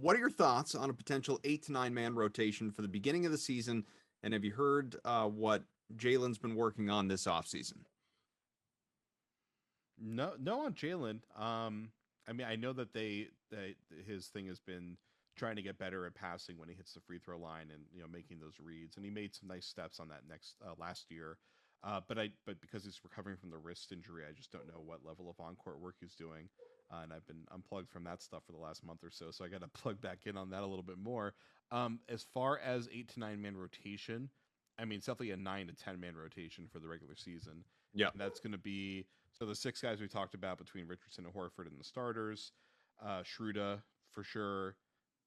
what are your thoughts on a potential 8 to 9 man rotation for the beginning of the season? And have you heard what Jalen's been working on this offseason? No, no on Jalen. I mean, I know that his thing has been trying to get better at passing when he hits the free throw line and making those reads, and he made some nice steps on that next last year. But because he's recovering from the wrist injury, I just don't know what level of on court work he's doing. And I've been unplugged from that stuff for the last month or so, so I got to plug back in on that a little bit more. As far as 8 to 9 man rotation, I mean, it's definitely a 9 to 10 man rotation for the regular season, Yeah. and that's going to be so the six guys we talked about between Richardson and Horford and the starters, Schroeder for sure.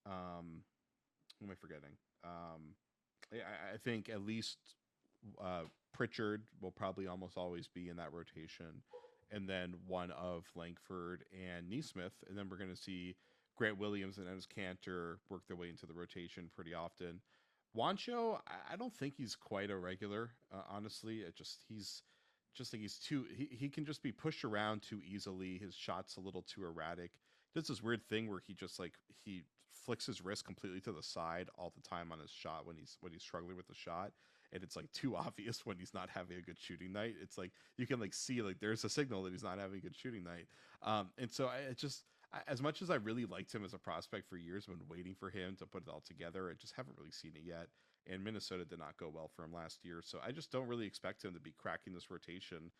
Who am I forgetting? I think at least Pritchard will probably almost always be in that rotation, and then one of Langford and Neesmith, and then we're going to see Grant Williams and Ennis Cantor work their way into the rotation pretty often. Wancho, I don't think he's quite a regular. Honestly, it just like he's too he can just be pushed around too easily. His shot's a little too erratic. He does this weird thing where he just like he flicks his wrist completely to the side all the time on his shot when he's struggling with the shot, and it's like too obvious when he's not having a good shooting night. It's like you can like see like there's a signal that he's not having a good shooting night. And so as much as I really liked him as a prospect for years, I've been waiting for him to put it all together. I just haven't really seen it yet. And Minnesota did not go well for him last year, so I just don't really expect him to be cracking this rotation,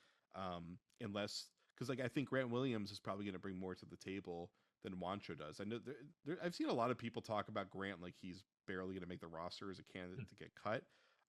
unless because like I think Grant Williams is probably going to bring more to the table than Wancho does. I know I've seen a lot of people talk about Grant like he's barely going to make the roster as a candidate to get cut.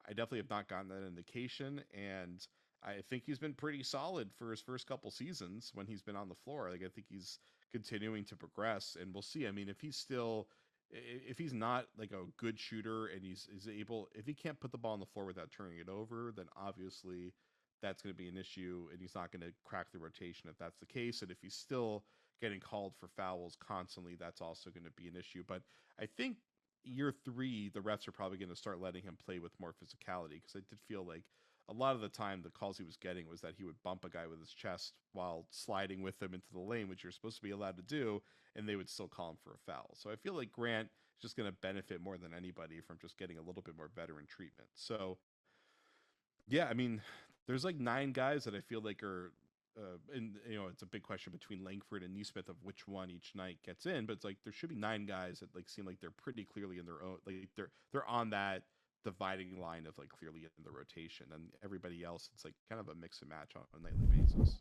I definitely have not gotten that indication, and I think he's been pretty solid for his first couple seasons when he's been on the floor. Like I think he's continuing to progress, and we'll see. I mean, if he's not like a good shooter and he's able if he can't put the ball on the floor without turning it over, then obviously that's going to be an issue, and he's not going to crack the rotation if that's the case. And if he's still getting called for fouls constantly, that's also going to be an issue. But I think year three, the refs are probably going to start letting him play with more physicality, because I did feel like a lot of the time the calls he was getting was that he would bump a guy with his chest while sliding with them into the lane, which you're supposed to be allowed to do, and they would still call him for a foul. So I feel like Grant is just going to benefit more than anybody from just getting a little bit more veteran treatment. So yeah, I mean, there's like 9 guys that I feel like are, and it's a big question between Langford and Neesmith of which one each night gets in. But it's like there should be 9 guys that like seem like they're pretty clearly in their own, like they're on that dividing line of like clearly in the rotation, and everybody else it's like kind of a mix and match on a nightly basis.